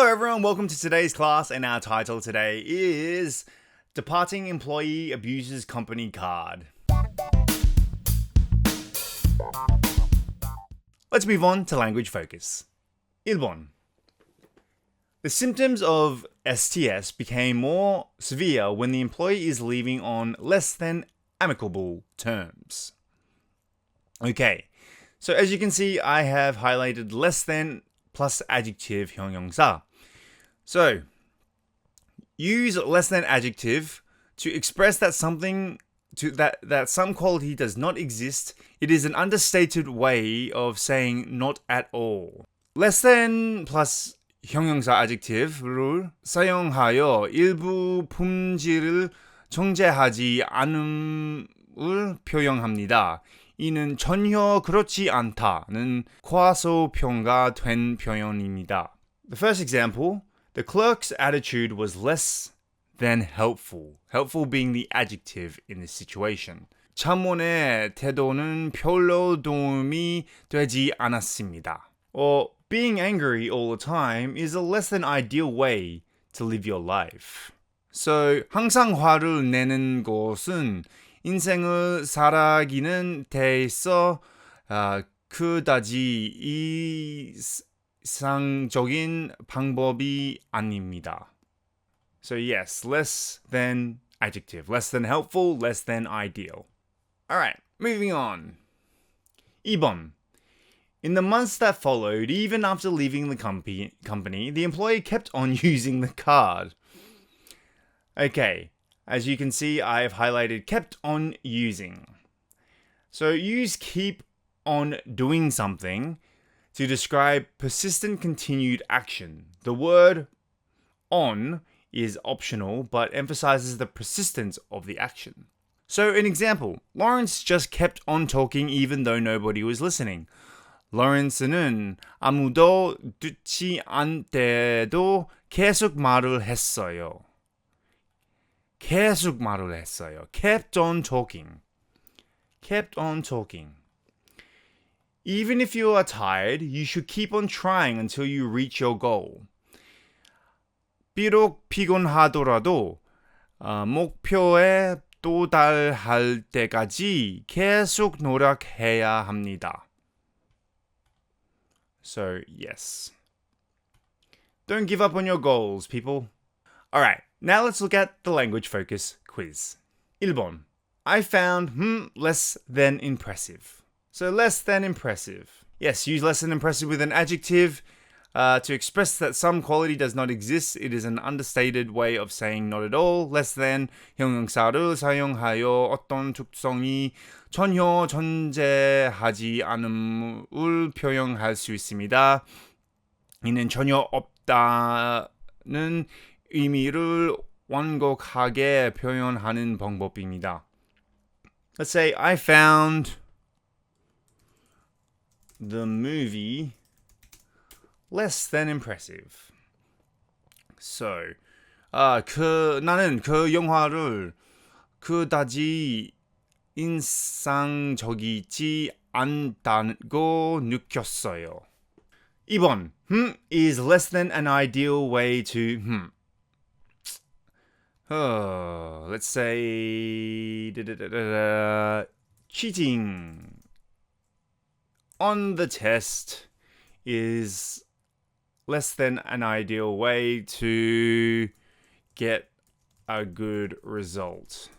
Hello everyone, welcome to today's class, and our title today is Departing Employee Abuses Company Card. Let's move on to language focus. 1번. The symptoms of STS became more severe when the employee is leaving on less than amicable terms. Okay, so as you can see, I have highlighted less than plus adjective 형용사. So, use less than adjective to express that something that some quality does not exist. It is an understated way of saying not at all. Less than plus 형용사 adjective를 사용하여 일부 품질을 정제하지 않음을 표현합니다. 이는 전혀 그렇지 않다는 과소평가된 표현입니다. The first example, the clerk's attitude was less than helpful. Helpful being the adjective in this situation. 참원의 태도는 별로 도움이 되지 않았습니다. Or being angry all the time is a less than ideal way to live your life. So, 항상 화를 내는 것은 인생을 살아가는 데 있어 그다지 이상적인 방법이 아닙니다. So yes, less than adjective, less than helpful, less than ideal. Alright, moving on. 2번. In the months that followed, even after leaving the company, the employee kept on using the card. Okay, as you can see, I've highlighted kept on using. So use keep on doing something to describe persistent continued action. The word on is optional but emphasizes the persistence of the action. So an example, Lawrence just kept on talking even though nobody was listening. Lawrence는 아무도 듣지 않대도 계속 말을 했어요. 계속 말을 했어요. Kept on talking. Kept on talking. Even if you are tired, you should keep on trying until you reach your goal. 비록 피곤하더라도 목표에 도달할 때까지 계속 노력해야 합니다. So, yes. Don't give up on your goals, people. Alright, now let's look at the language focus quiz. 1번. I found less than impressive. So less than impressive. Yes, use less than impressive with an adjective to express that some quality does not exist. It is an understated way of saying not at all. Less than 형용사를 사용하여 어떤 특성이 전혀 존재하지 않음을 표현할 수 있습니다. 이는 전혀 없다는 의미를 완곡하게 표현하는 방법입니다. Let's say I found the movie less than impressive. So, 나는 그 영화를 그다지 인상적이지 않다고 느꼈어요. 2번, is less than an ideal way to, let's say, cheating on the test is less than an ideal way to get a good result.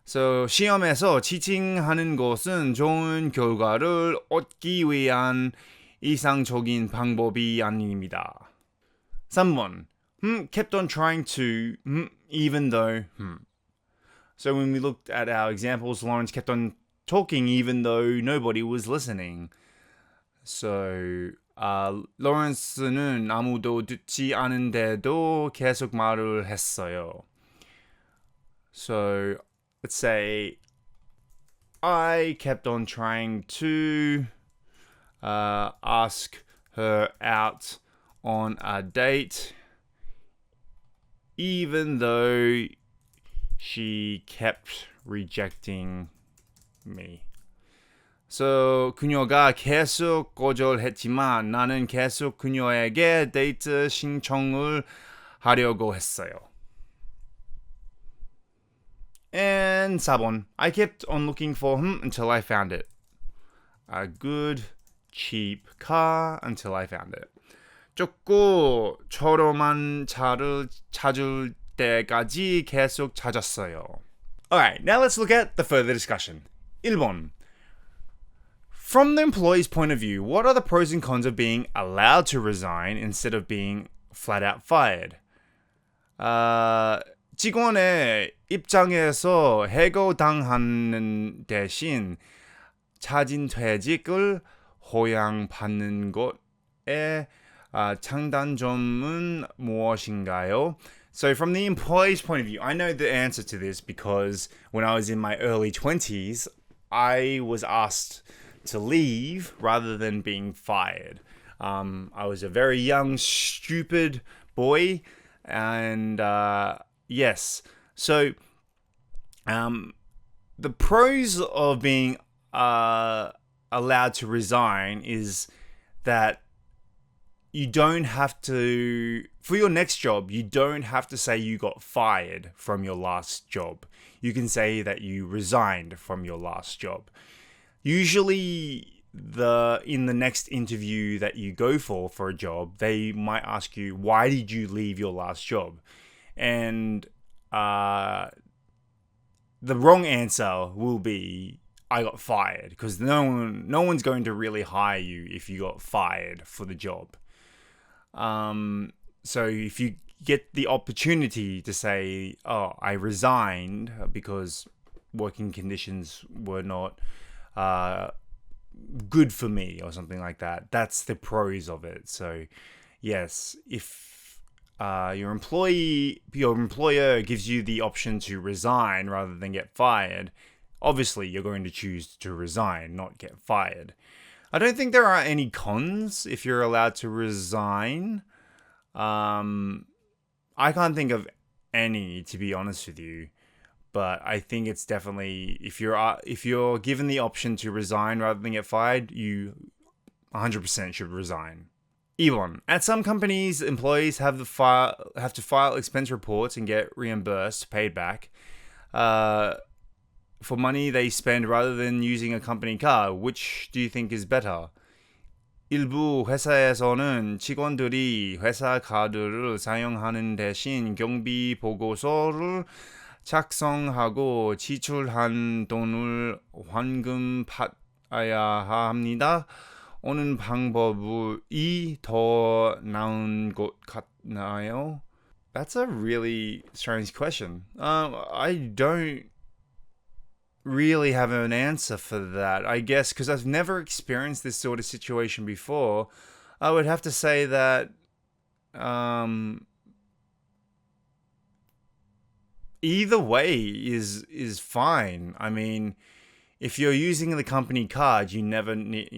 So, 시험에서 치팅하는 것은 좋은 결과를 얻기 위한 이상적인 방법이 아닙니다. 3번. Kept on trying to, even though, So when we looked at our examples, Lawrence kept on talking even though nobody was listening. So, Lawrence는 아무도 듣지 않은데도 계속 말을 했어요. So, let's say, I kept on trying to ask her out on a date, even though she kept rejecting me. So 그녀가 계속 거절했지만 나는 계속 그녀에게 데이트 신청을 하려고 했어요. And 4번. I kept on looking for him until I found it. A good, cheap car until I found it. 좁고 저렴한 차를 찾을 때까지 계속 찾았어요. Alright, now let's look at the further discussion. 1번. From the employee's point of view, what are the pros and cons of being allowed to resign instead of being flat out fired? 직원의 입장에서 해고당하는 대신 자진 퇴직을 허용받는 것의 장단점은 무엇인가요? So from the employee's point of view, I know the answer to this because when I was in my early 20s, I was asked to leave rather than being fired. I was a very young, stupid boy, and yes. So the pros of being allowed to resign is that you don't have to, for your next job, you don't have to say you got fired from your last job. You can say that you resigned from your last job. Usually in the next interview that you go for a job, they might ask you, why did you leave your last job? And the wrong answer will be, I got fired, because no one's going to really hire you if you got fired for the job. So if you get the opportunity to say, oh, I resigned because working conditions were not good for me or something like that, that's the pros of it. So yes, if your employer gives you the option to resign rather than get fired, obviously you're going to choose to resign, not get fired. I don't think there are any cons if you're allowed to resign. I can't think of any, to be honest with you. But I think it's definitely, if you're given the option to resign rather than get fired, you 100% should resign. 2번. At some companies, employees have to file expense reports and get reimbursed, paid back, for money they spend rather than using a company car. Which do you think is better? 일부 회사에서는 직원들이 회사 카드를 사용하는 대신 경비 보고서를 작성하고 지출한 돈을 환금 받아야 합니다. 어느 방법이 더 나은 것 같나요? That's a really strange question. I don't really have an answer for that. I guess because I've never experienced this sort of situation before, I would have to say that either way is fine. I mean, if you're using the company card, you never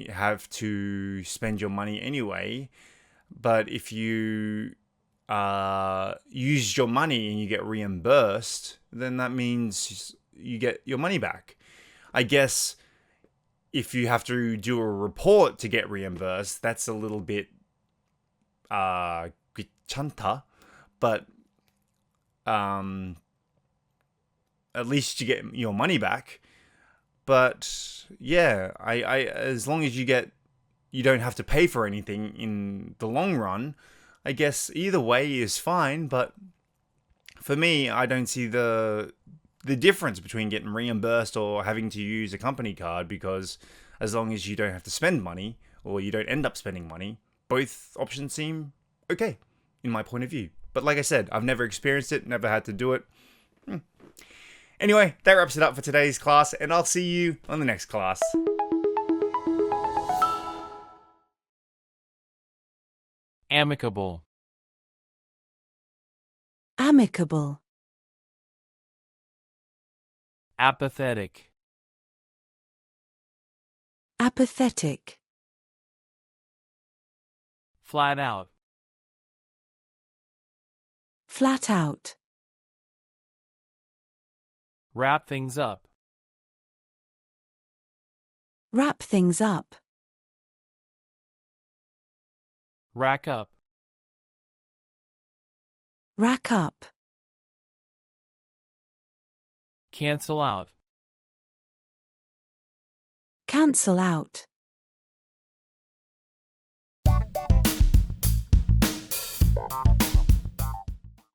have to spend your money anyway. But if you use your money and you get reimbursed, then that means you get your money back. I guess if you have to do a report to get reimbursed, that's a little bit 귀찮다. But at least you get your money back. But yeah, I as long as you don't have to pay for anything in the long run, I guess either way is fine. But for me, I don't see the difference between getting reimbursed or having to use a company card, because as long as you don't have to spend money or you don't end up spending money, both options seem okay in my point of view. But like I said, I've never experienced it, never had to do it. Anyway, that wraps it up for today's class, and I'll see you on the next class. Amicable. Amicable. Apathetic. Apathetic. Flat out. Flat out. Wrap things up. Wrap things up. Rack up. Rack up. Cancel out. Cancel out.